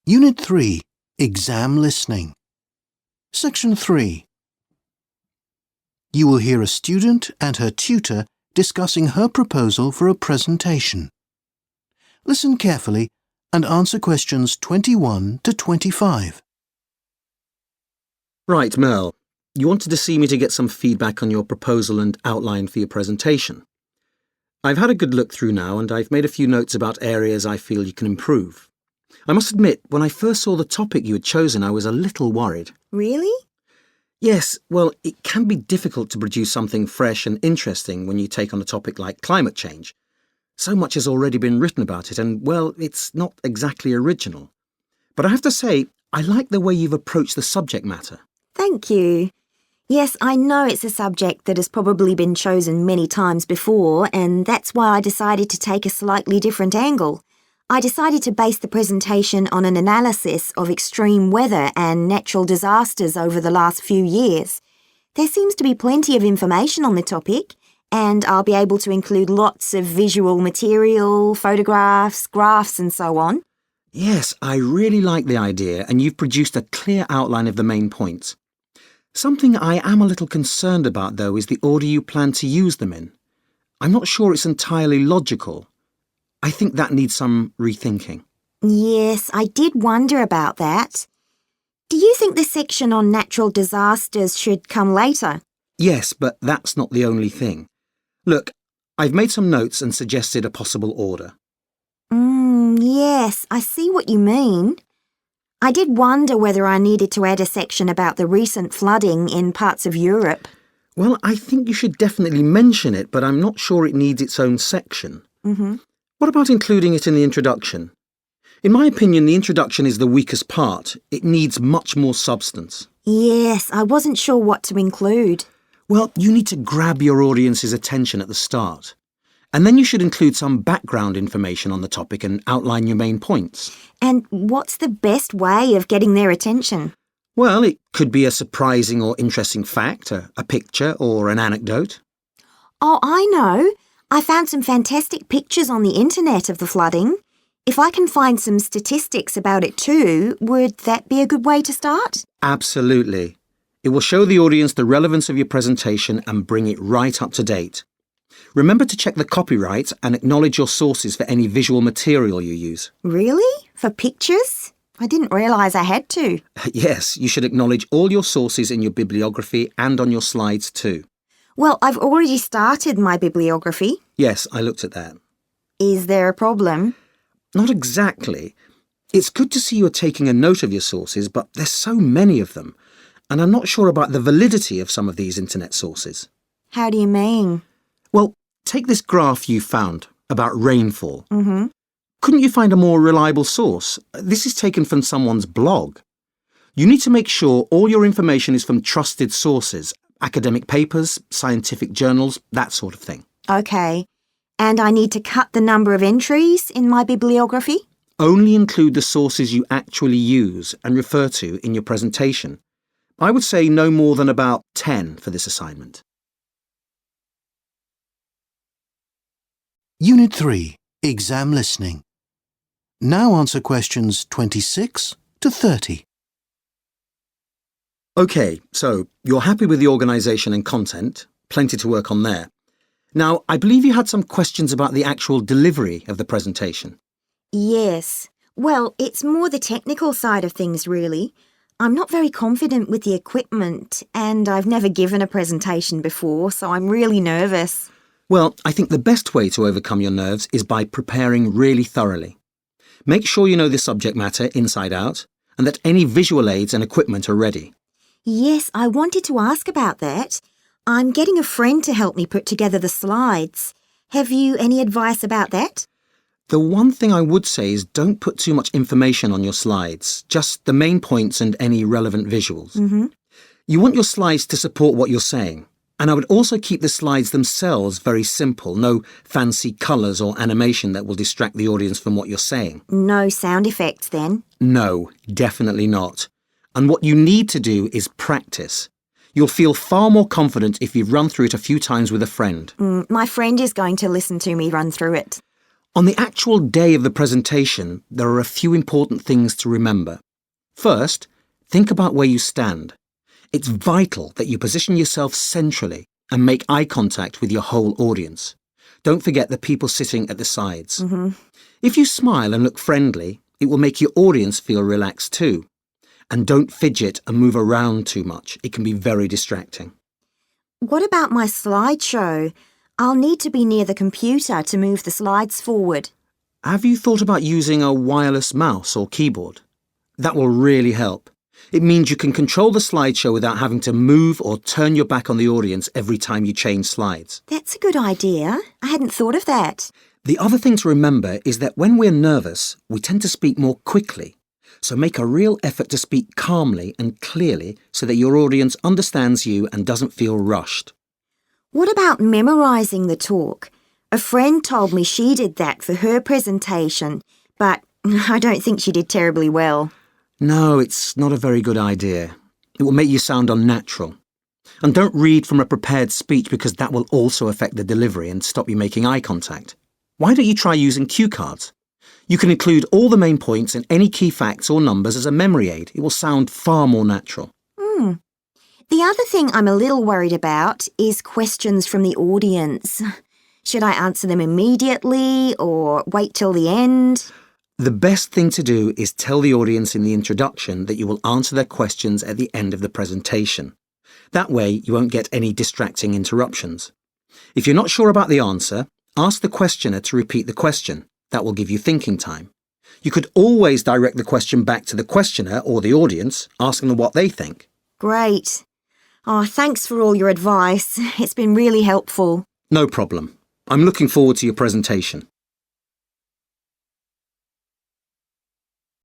Unit 3, Exam Listening. Section 3. You will hear a student and her tutor discussing her proposal for a presentation. Listen carefully and answer questions 21 to 25. Right, Merle. You wanted to see me to get some feedback on your proposal and outline for your presentation. I've had a good look through now and I've made a few notes about areas I feel you can improve. I must admit, when I first saw the topic you had chosen, I was a little worried. Really? Yes, well, it can be difficult to produce something fresh and interesting when you take on a topic like climate change. So much has already been written about it and, well, it's not exactly original. But I have to say, I like the way you've approached the subject matter. Thank you. Yes, I know it's a subject that has probably been chosen many times before, and that's why I decided to take a slightly different angle. I decided to base the presentation on an analysis of extreme weather and natural disasters over the last few years. There seems to be plenty of information on the topic, and I'll be able to include lots of visual material, photographs, graphs and so on. Yes, I really like the idea, and you've produced a clear outline of the main points. Something I am a little concerned about, though, is the order you plan to use them in. I'm not sure it's entirely logical. I think that needs some rethinking. Yes, I did wonder about that. Do you think the section on natural disasters should come later? Yes, but that's not the only thing. Look, I've made some notes and suggested a possible order. Yes, I see what you mean. I did wonder whether I needed to add a section about the recent flooding in parts of Europe. Well, I think you should definitely mention it, but I'm not sure it needs its own section. What about including it in the introduction? In my opinion, the introduction is the weakest part. It needs much more substance. Yes, I wasn't sure what to include. Well, you need to grab your audience's attention at the start. And then you should include some background information on the topic and outline your main points. And what's the best way of getting their attention? Well, it could be a surprising or interesting fact, a picture or an anecdote. Oh, I know. I found some fantastic pictures on the internet of the flooding. If I can find some statistics about it too, would that be a good way to start? Absolutely. It will show the audience the relevance of your presentation and bring it right up to date. Remember to check the copyright and acknowledge your sources for any visual material you use. Really? For pictures? I didn't realise I had to. Yes, you should acknowledge all your sources in your bibliography and on your slides too. Well, I've already started my bibliography. Yes, I looked at that. Is there a problem? Not exactly. It's good to see you're taking a note of your sources, but there's so many of them, and I'm not sure about the validity of some of these internet sources. How do you mean? Well, take this graph you found about rainfall. Mm-hmm. Couldn't you find a more reliable source? This is taken from someone's blog. You need to make sure all your information is from trusted sources, academic papers, scientific journals, that sort of thing. OK. And I need to cut the number of entries in my bibliography? Only include the sources you actually use and refer to in your presentation. I would say no more than about 10 for this assignment. Unit 3, Exam Listening. Now answer questions 26 to 30. OK, so you're happy with the organisation and content. Plenty to work on there. Now, I believe you had some questions about the actual delivery of the presentation. Yes. Well, it's more the technical side of things, really. I'm not very confident with the equipment, and I've never given a presentation before, so I'm really nervous. Well, I think the best way to overcome your nerves is by preparing really thoroughly. Make sure you know the subject matter inside out, and that any visual aids and equipment are ready. Yes, I wanted to ask about that. I'm getting a friend to help me put together the slides. Have you any advice about that? The one thing I would say is don't put too much information on your slides, just the main points and any relevant visuals. You want your slides to support what you're saying. And I would also keep the slides themselves very simple, no fancy colours or animation that will distract the audience from what you're saying. No sound effects then? No, definitely not. And what you need to do is practice. You'll feel far more confident if you've run through it a few times with a friend. My friend is going to listen to me run through it. On the actual day of the presentation, there are a few important things to remember. First, think about where you stand. It's vital that you position yourself centrally and make eye contact with your whole audience. Don't forget the people sitting at the sides. If you smile and look friendly, it will make your audience feel relaxed too. And don't fidget and move around too much. It can be very distracting. What about my slideshow? I'll need to be near the computer to move the slides forward. Have you thought about using a wireless mouse or keyboard? That will really help. It means you can control the slideshow without having to move or turn your back on the audience every time you change slides. That's a good idea. I hadn't thought of that. The other thing to remember is that when we're nervous, we tend to speak more quickly. So make a real effort to speak calmly and clearly so that your audience understands you and doesn't feel rushed. What about memorising the talk? A friend told me she did that for her presentation, but I don't think she did terribly well. No, it's not a very good idea. It will make you sound unnatural. And don't read from a prepared speech because that will also affect the delivery and stop you making eye contact. Why don't you try using cue cards? You can include all the main points and any key facts or numbers as a memory aid. It will sound far more natural. The other thing I'm a little worried about is questions from the audience. Should I answer them immediately or wait till the end? The best thing to do is tell the audience in the introduction that you will answer their questions at the end of the presentation. That way, you won't get any distracting interruptions. If you're not sure about the answer, ask the questioner to repeat the question. That will give you thinking time. You could always direct the question back to the questioner or the audience, asking them what they think. Great. Oh, thanks for all your advice. It's been really helpful. No problem. I'm looking forward to your presentation.